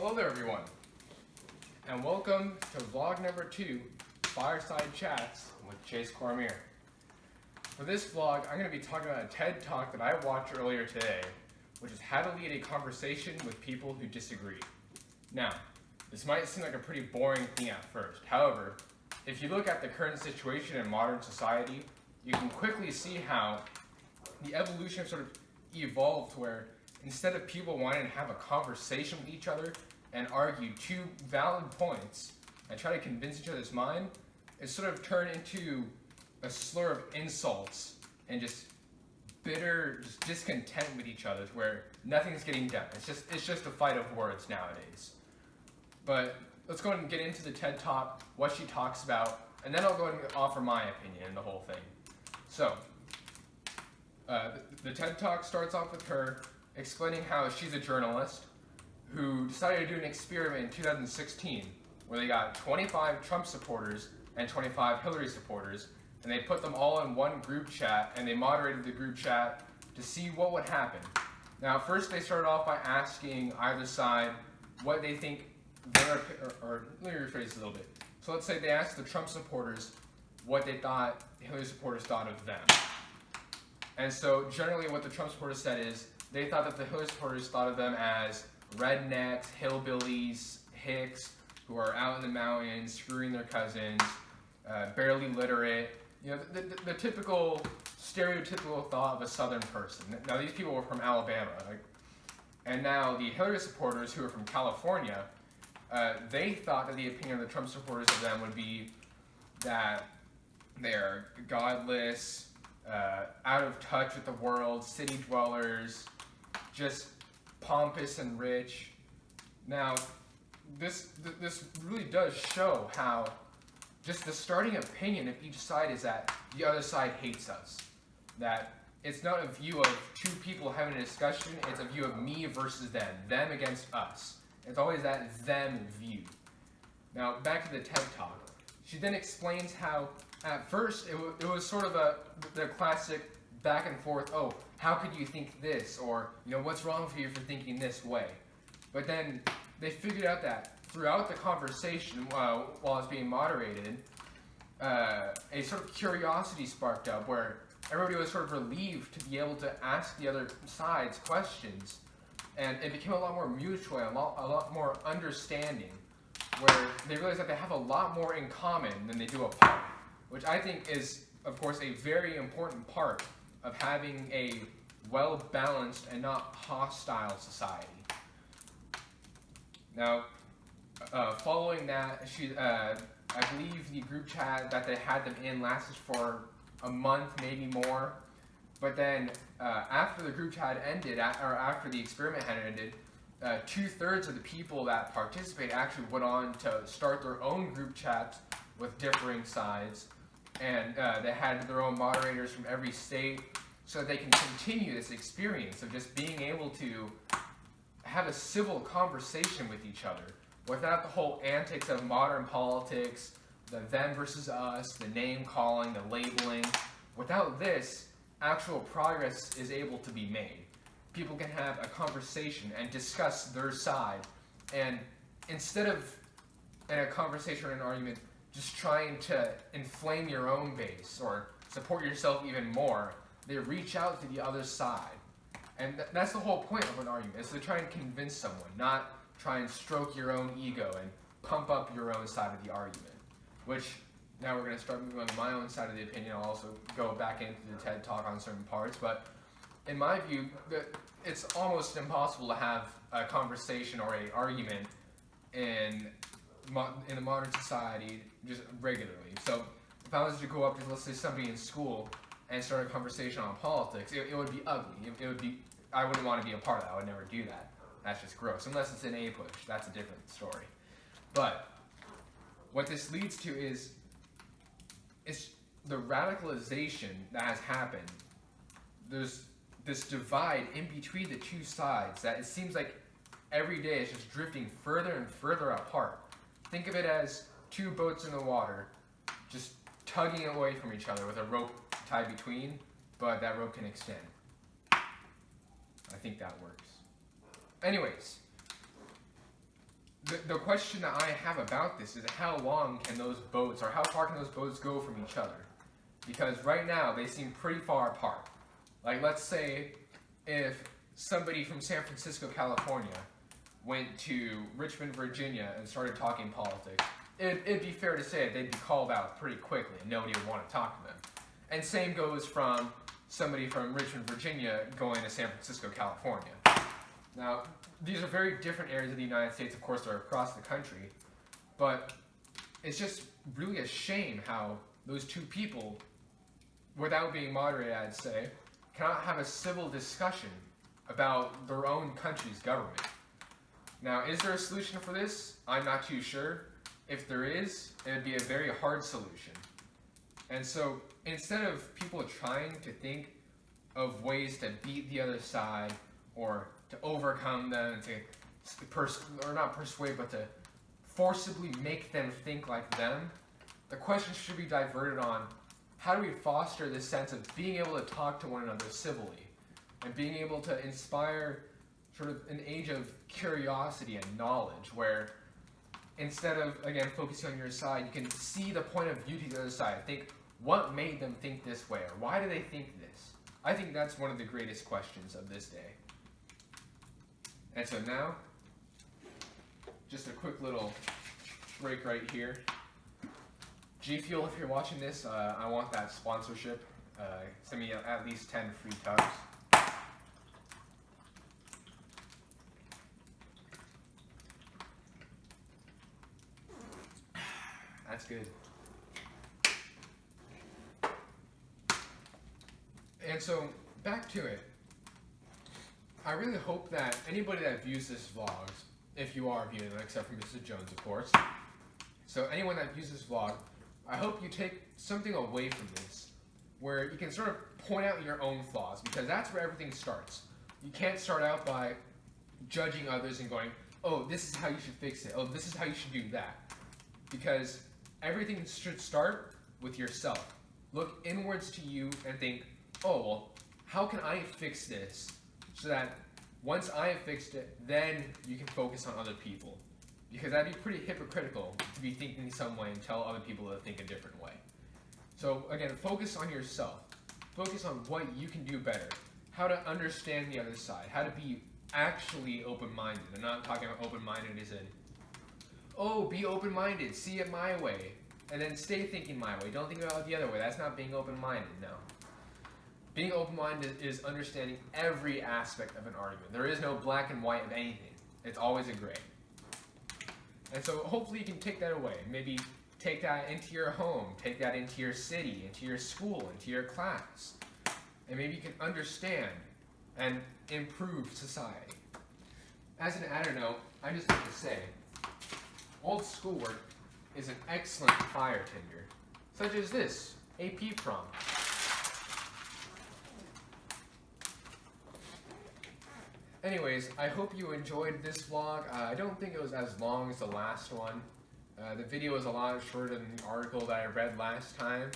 Hello there, everyone, and welcome to vlog number 2, Fireside Chats with Chase Cormier. For this vlog, I'm going to be talking about a TED Talk that I watched earlier today, which is how to lead a conversation with people who disagree. Now, this might seem like a pretty boring thing at first. However, if you look at the current situation in modern society, you can quickly see how the evolution sort of evolved where instead of people wanting to have a conversation with each other and argue two valid points and try to convince each other's mind, it sort of turned into a slur of insults and just bitter discontent with each other where nothing's getting done. It's just a fight of words nowadays. But let's go ahead and get into the TED Talk, what she talks about, and then I'll go ahead and offer my opinion on the whole thing. So, the TED Talk starts off with her explaining how she's a journalist who decided to do an experiment in 2016 where they got 25 Trump supporters and 25 Hillary supporters, and they put them all in one group chat, and they moderated the group chat to see what would happen. Now, first they started off by asking either side what they think or let me rephrase it a little bit. So let's say they asked the Trump supporters what they thought the Hillary supporters thought of them. And so generally what the Trump supporters said is they thought that the Hillary supporters thought of them as rednecks, hillbillies, hicks, who are out in the mountains, screwing their cousins, barely literate. You know, the typical, stereotypical thought of a Southern person. Now these people were from Alabama. And now the Hillary supporters, who are from California, they thought that the opinion of the Trump supporters of them would be that they're godless, out of touch with the world, city dwellers, just pompous and rich. Now, this really does show how just the starting opinion of each side is that the other side hates us. That it's not a view of two people having a discussion, it's a view of me versus them against us. It's always that them view. Now, back to the TED Talk. She then explains how, at first, it was sort of the classic back and forth, oh, how could you think this? Or, you know, what's wrong for you for thinking this way? But then they figured out that throughout the conversation, while it's being moderated, a sort of curiosity sparked up where everybody was sort of relieved to be able to ask the other side's questions. And it became a lot more mutual, a lot more understanding, where they realized that they have a lot more in common than they do apart, which I think is, of course, a very important part of having a well-balanced and not hostile society. Now, following that, I believe the group chat that they had them in lasted for a month, maybe more. But then, after the group chat ended, or after the experiment had ended, 2/3 of the people that participated actually went on to start their own group chats with differing sides, and they had their own moderators from every state, so that they can continue this experience of just being able to have a civil conversation with each other, without the whole antics of modern politics, the them versus us, the name calling, the labeling. Without this, actual progress is able to be made. People can have a conversation and discuss their side, and instead of in a conversation or an argument just trying to inflame your own base or support yourself even more, they reach out to the other side. And that's the whole point of an argument, is to try and convince someone, not try and stroke your own ego and pump up your own side of the argument. Which, now we're going to start moving on to my own side of the opinion. I'll also go back into the TED Talk on certain parts, but in my view, it's almost impossible to have a conversation or an argument in the modern society just regularly. So if I was to go up to, let's say, somebody in school and start a conversation on politics, it would be ugly. It would be, I wouldn't want to be a part of that. I would never do that. That's just gross. Unless it's an A-push. That's a different story. But what this leads to is the radicalization that has happened. There's this divide in between the two sides that it seems like every day is just drifting further and further apart. Think of it as two boats in the water, just tugging away from each other with a rope tied between, but that rope can extend. I think that works. Anyways, the question that I have about this is how long can those boats, or how far can those boats go from each other? Because right now they seem pretty far apart. Like, let's say if somebody from San Francisco, California went to Richmond, Virginia and started talking politics, it'd be fair to say they'd be called out pretty quickly and nobody would want to talk to them. And same goes from somebody from Richmond, Virginia going to San Francisco, California. Now, these are very different areas of the United States, of course, they're across the country, but it's just really a shame how those two people, without being moderated, I'd say, cannot have a civil discussion about their own country's government. Now, is there a solution for this? I'm not too sure. If there is, it would be a very hard solution. And so, instead of people trying to think of ways to beat the other side, or to overcome them, and to, or not persuade, but to forcibly make them think like them, the question should be diverted on how do we foster this sense of being able to talk to one another civilly, and being able to inspire sort of an age of curiosity and knowledge, where instead of, again, focusing on your side, you can see the point of view to the other side. Think, what made them think this way, or why do they think this? I think that's one of the greatest questions of this day. And so now, just a quick little break right here. G Fuel, if you're watching this, I want that sponsorship. Send me at least 10 free tubs. That's good. And so, back to it. I really hope that anybody that views this vlog, if you are viewing it, except for Mrs. Jones, of course. So anyone that views this vlog, I hope you take something away from this, where you can sort of point out your own flaws, because that's where everything starts. You can't start out by judging others and going, oh, this is how you should fix it, oh, this is how you should do that. Because everything should start with yourself. Look inwards to you and think, oh, well, how can I fix this? So that once I have fixed it, then you can focus on other people. Because that'd be pretty hypocritical to be thinking some way and tell other people to think a different way. So again, focus on yourself. Focus on what you can do better. How to understand the other side. How to be actually open-minded. I'm not talking about open-minded as in, oh, be open-minded, see it my way, and then stay thinking my way. Don't think about it the other way. That's not being open-minded, no. Being open-minded is understanding every aspect of an argument. There is no black and white of anything. It's always a gray. And so hopefully you can take that away. Maybe take that into your home, take that into your city, into your school, into your class. And maybe you can understand and improve society. As an added note, I just have to say, old schoolwork is an excellent fire tinder, such as this, AP Prom. Anyways, I hope you enjoyed this vlog. I don't think it was as long as the last one. The video was a lot shorter than the article that I read last time.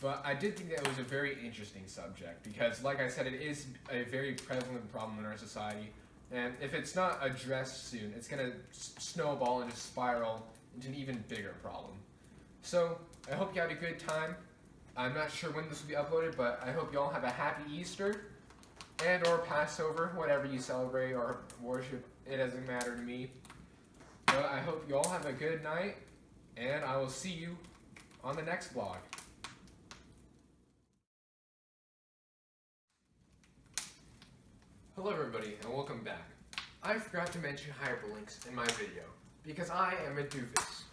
But I did think that it was a very interesting subject because, like I said, it is a very prevalent problem in our society. And if it's not addressed soon, it's going to snowball and just spiral into an even bigger problem. So, I hope you had a good time. I'm not sure when this will be uploaded, but I hope you all have a happy Easter. And or Passover, whatever you celebrate or worship, it doesn't matter to me. But I hope you all have a good night, and I will see you on the next vlog. Hello everybody, and welcome back. I forgot to mention hyperlinks in my video, because I am a doofus.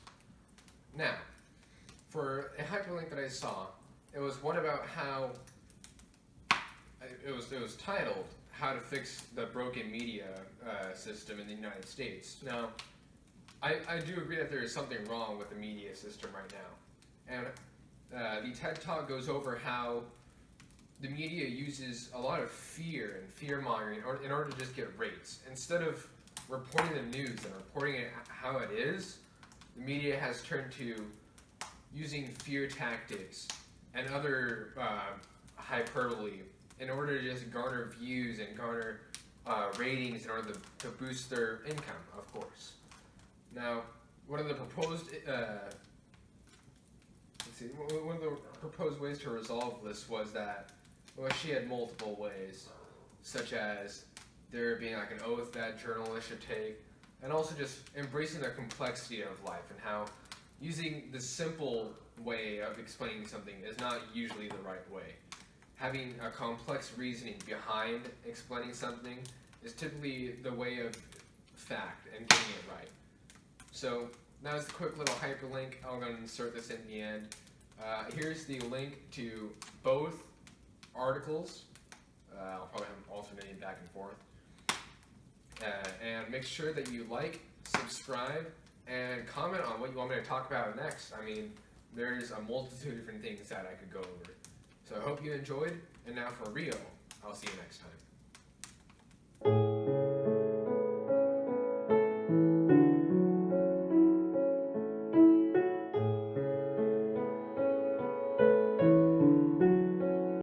Now, for a hyperlink that I saw, it was one about how it was titled, How to Fix the Broken Media System in the United States. Now, I do agree that there is something wrong with the media system right now. And the TED Talk goes over how the media uses a lot of fear and fear-mongering in order to just get rates. Instead of reporting the news and reporting it how it is, the media has turned to using fear tactics and other hyperbole in order to just garner views and garner ratings in order to boost their income, of course. Now, one of the proposed one of the proposed ways to resolve this was that, well, she had multiple ways, such as there being like an oath that journalists should take, and also just embracing the complexity of life and how using the simple way of explaining something is not usually the right way. Having a complex reasoning behind explaining something is typically the way of fact and getting it right. So now as a quick little hyperlink, I'm going to insert this in the end. Here's the link to both articles. I'll probably have them alternating back and forth. And make sure that you like, subscribe, and comment on what you want me to talk about next. I mean, there's a multitude of different things that I could go over. So I hope you enjoyed, and now for real, I'll see you next time.